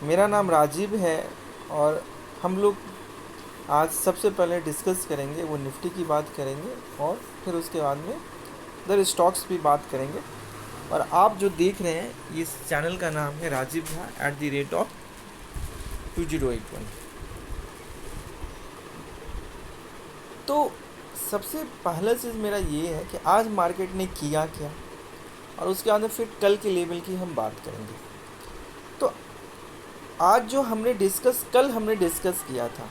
मेरा नाम राजीव है और हम लोग आज सबसे पहले डिस्कस करेंगे वो निफ्टी की बात करेंगे और फिर उसके बाद में अदर स्टॉक्स भी बात करेंगे। और आप जो देख रहे हैं इस चैनल का नाम है राजीव झा @2081। तो सबसे पहला चीज़ मेरा ये है कि आज मार्केट ने किया क्या और उसके बाद में फिर कल के लेवल की हम बात करेंगे। तो आज जो कल हमने डिस्कस किया था,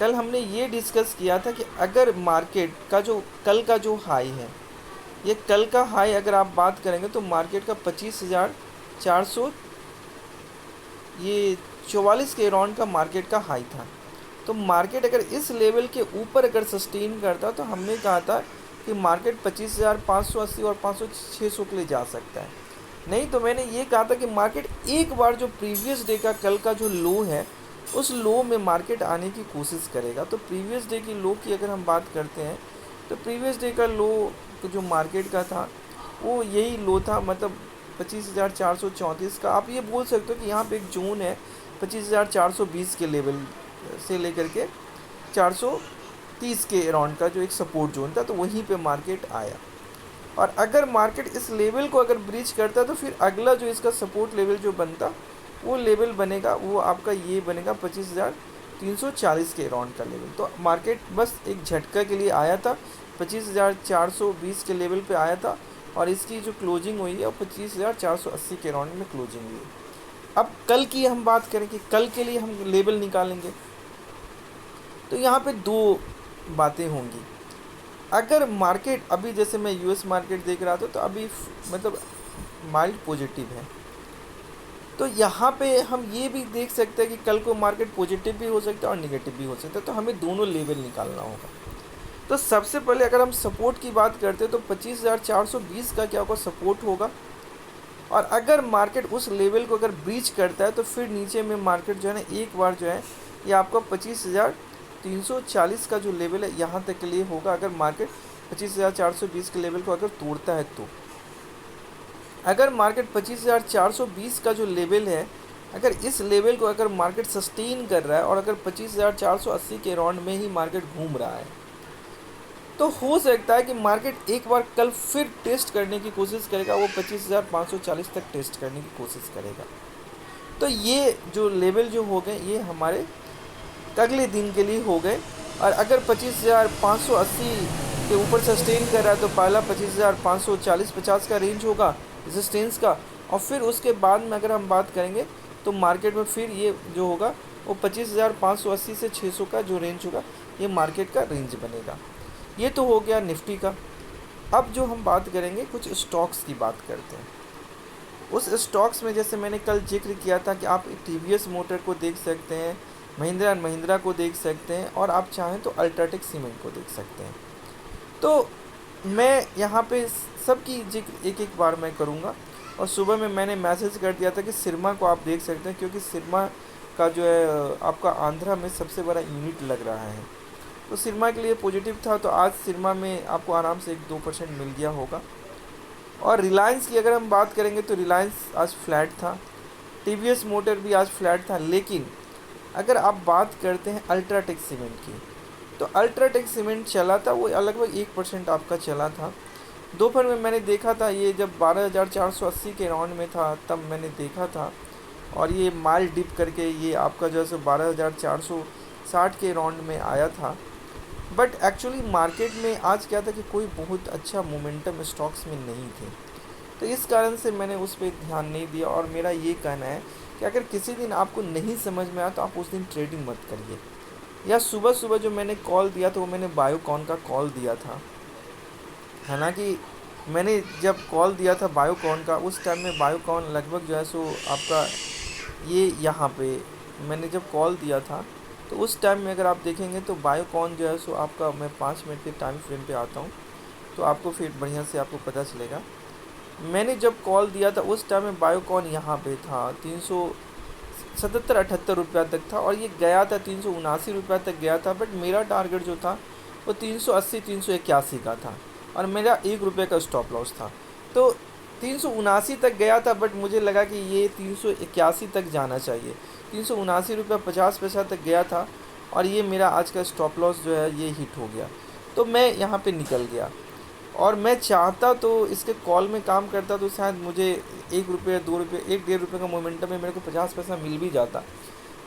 कल हमने ये डिस्कस किया था कि अगर मार्केट का जो कल का जो हाई है, ये कल का हाई अगर आप बात करेंगे तो मार्केट का 25,400 ये 44 के अराउंड का मार्केट का हाई था। तो मार्केट अगर इस लेवल के ऊपर अगर सस्टेन करता तो हमने कहा था कि मार्केट 25,580 और 500-600 के लिए जा सकता है। नहीं तो मैंने ये कहा था कि मार्केट एक बार जो प्रीवियस डे का कल का जो लो है उस लो में मार्केट आने की कोशिश करेगा। तो प्रीवियस डे की लो की अगर हम बात करते हैं तो प्रीवियस डे का लो जो मार्केट का था वो यही लो था, मतलब 25,434 का। आप ये बोल सकते हो कि यहाँ पे एक जोन है 25,420 के लेवल से लेकर के 430 के अराउंड का जो एक सपोर्ट जोन था, तो वहीं पे मार्केट आया। और अगर मार्केट इस लेवल को अगर ब्रीच करता तो फिर अगला जो इसका सपोर्ट लेवल जो बनता वो लेवल बनेगा, वो आपका ये बनेगा 25,340 के अराउंड का लेवल। तो मार्केट बस एक झटका के लिए आया था, 25,420 के लेवल पे आया था और इसकी जो क्लोजिंग हुई है वो 25,480 के अराउंड में क्लोजिंग हुई है। अब कल की हम बात करें कि कल के लिए हम लेवल निकालेंगे तो यहाँ पे दो बातें होंगी। अगर मार्केट अभी जैसे मैं यूएस मार्केट देख रहा था तो अभी मतलब माइल्ड पॉजिटिव है, तो यहाँ पे हम ये भी देख सकते हैं कि कल को मार्केट पॉजिटिव भी हो सकता है और निगेटिव भी हो सकता है। तो हमें दोनों लेवल निकालना होगा। तो सबसे पहले अगर हम सपोर्ट की बात करते हैं तो 25,420 का क्या होगा, सपोर्ट होगा। और अगर मार्केट उस लेवल को अगर ब्रीच करता है तो फिर नीचे में मार्केट जो है ना एक बार जो है ये आपका 25,340 का जो लेवल है यहाँ तक के लिए होगा। अगर मार्केट 25,420 के लेवल को अगर तोड़ता है तो अगर मार्केट 25,420 का जो लेवल है, अगर इस लेवल को अगर मार्केट सस्टेन कर रहा है और अगर 25,480 के राउंड में ही मार्केट घूम रहा है तो हो सकता है कि मार्केट एक बार कल फिर टेस्ट करने की कोशिश करेगा, वो 25,540 तक टेस्ट करने की कोशिश करेगा। तो ये जो लेवल जो हो गए ये हमारे अगले दिन के लिए हो गए। और अगर 25,580 के ऊपर सस्टेन कर रहा है तो पहला 25,540-50 का रेंज होगा रेजिस्टेंस का, और फिर उसके बाद में अगर हम बात करेंगे तो मार्केट में फिर ये जो होगा वो 25,580 से 600 का जो रेंज होगा ये मार्केट का रेंज बनेगा। ये तो हो गया निफ्टी का। अब जो हम बात करेंगे कुछ स्टॉक्स की बात करते हैं। उस स्टॉक्स में जैसे मैंने कल जिक्र किया था कि आप टीवीएस मोटर को देख सकते हैं, महिंद्रा एंड महिंद्रा को देख सकते हैं और आप चाहें तो अल्ट्राटेक सीमेंट को देख सकते हैं। तो मैं यहाँ पे सबकी जिक्र एक एक बार मैं करूँगा। और सुबह में मैंने मैसेज कर दिया था कि सिरमा को आप देख सकते हैं क्योंकि सिरमा का जो है आपका आंध्रा में सबसे बड़ा यूनिट लग रहा है, तो सिरमा के लिए पॉजिटिव था। तो आज सिरमा में आपको आराम से 1-2% मिल गया होगा। और रिलायंस की अगर हम बात करेंगे तो रिलायंस आज फ्लैट था, टीवीएस मोटर भी आज फ्लैट था। लेकिन अगर आप बात करते हैं अल्ट्राटेक सीमेंट की तो अल्ट्राटेक सीमेंट चला था वो लगभग 1% आपका चला था। दोपहर में मैंने देखा था ये जब 12,480 के राउंड में था तब मैंने देखा था, और ये माइल डिप करके ये आपका जो है सो 12,460 के राउंड में आया था। बट एक्चुअली मार्केट में आज क्या था कि कोई बहुत अच्छा मोमेंटम स्टॉक्स में नहीं थे, तो इस कारण से मैंने उस पर ध्यान नहीं दिया। और मेरा ये कहना है कि अगर किसी दिन आपको नहीं समझ में आया तो आप उस दिन ट्रेडिंग मत करिए। या सुबह सुबह जो मैंने कॉल दिया था वो मैंने बायोकॉन का कॉल दिया था, हालांकि मैंने जब कॉल दिया था बायोकॉन का उस टाइम में बायोकॉन लगभग जो है सो आपका ये यहाँ पे मैंने जब कॉल दिया था तो उस टाइम में अगर आप देखेंगे तो बायोकॉन जो है सो आपका, मैं 5 मिनट के टाइम फ्रेम पे आता हूँ तो आपको फिर बढ़िया से आपको पता चलेगा। मैंने जब कॉल दिया था उस टाइम में बायोकॉन यहाँ पे था 377-78 रुपया तक था और ये गया था 379 रुपया तक गया था। बट मेरा टारगेट जो था वो 380-381 का था और मेरा 1 रुपये का स्टॉप लॉस था। तो 379 तक गया था, बट मुझे लगा कि ये 381 तक जाना चाहिए। 379 रुपये 50 पैसा तक गया था, और ये मेरा आज का स्टॉप लॉस जो है ये हिट हो गया। तो मैं यहाँ पे निकल गया, और मैं चाहता तो इसके कॉल में काम करता तो शायद मुझे 1 रुपये 2 रुपये 1 1.5 रुपये का मोमेंटम में मेरे को 50 पैसा मिल भी जाता।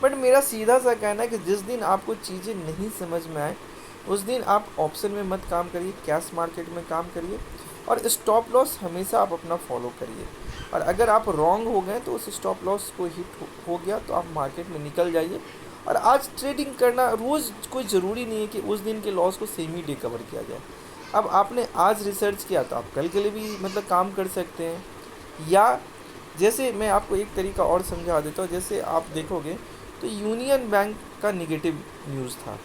बट मेरा सीधा सा कहना है कि जिस दिन आपको चीज़ें नहीं समझ में आए, उस दिन आप ऑप्शन में मत काम करिए, कैश मार्केट में काम करिए, और स्टॉप लॉस हमेशा आप अपना फॉलो करिए। और अगर आप रॉन्ग हो गए तो उस स्टॉप लॉस को हिट हो गया तो आप मार्केट में निकल जाइए। और आज ट्रेडिंग करना रोज़ कोई ज़रूरी नहीं है कि उस दिन के लॉस को सेम ही डे कवर किया जाए। अब आपने आज रिसर्च किया तो आप कल के लिए भी मतलब काम कर सकते हैं। या जैसे मैं आपको एक तरीका और समझा देता हूँ, जैसे आप देखोगे तो यूनियन बैंक का निगेटिव न्यूज़ था।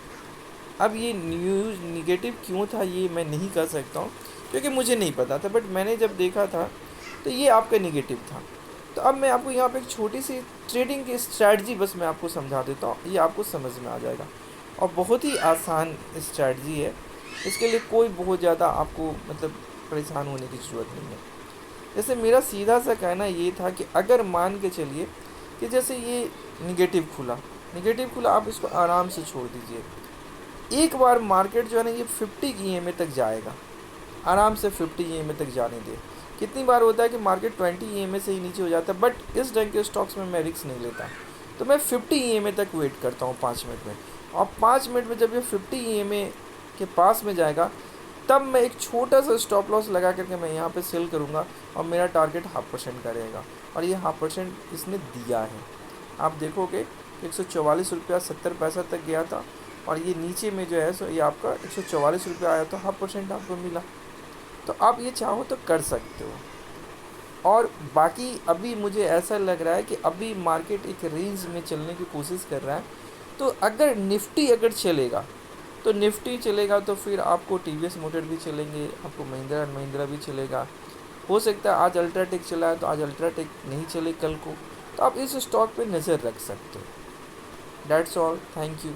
अब ये न्यूज़ निगेटिव क्यों था ये मैं नहीं कर सकता हूँ, क्योंकि मुझे नहीं पता था, बट मैंने जब देखा था तो ये आपका निगेटिव था। तो अब मैं आपको यहाँ पे एक छोटी सी ट्रेडिंग की स्ट्रैटेजी बस मैं आपको समझा देता हूँ, ये आपको समझ में आ जाएगा। और बहुत ही आसान स्ट्रैटेजी है, इसके लिए कोई बहुत ज़्यादा आपको मतलब परेशान होने की ज़रूरत नहीं है। जैसे मेरा सीधा सा कहना ये था कि अगर मान के चलिए कि जैसे ये निगेटिव खुला, आप इसको आराम से छोड़ दीजिए। एक बार मार्केट जो है ना ये 50 की ईएमए तक जाएगा, आराम से 50 ईएमए तक जाने दे। कितनी बार होता है कि मार्केट 20 ईएमए से ही नीचे हो जाता है, बट इस ढंग के स्टॉक्स में मैं रिस्क नहीं लेता। तो मैं 50 ईएमए तक वेट करता हूँ 5 मिनट में, और 5 मिनट में जब ये 50 ईएमए के पास में जाएगा तब मैं एक छोटा सा स्टॉप लॉस लगा करके मैं यहाँ पे सेल करूँगा, और मेरा टारगेट 0.5% का रहेगा। और ये 0.5% इसने दिया है। आप देखोगे 144 रुपया 70 पैसा तक गया था, और ये नीचे में जो है सो ये आपका 144 रुपया आया, तो 0.5% आपको मिला। तो आप ये चाहो तो कर सकते हो। और बाकी अभी मुझे ऐसा लग रहा है कि अभी मार्केट एक रेंज में चलने की कोशिश कर रहा है। तो अगर निफ्टी अगर चलेगा तो निफ्टी चलेगा, तो फिर आपको टीवीएस मोटर भी चलेंगे, आपको महिंद्रा एंड महिंद्रा भी चलेगा। हो सकता है आज अल्ट्राटेक चला है तो आज अल्ट्राटेक नहीं चले कल को, तो आप इस स्टॉक पे नज़र रख सकते हो। That's all, thank you.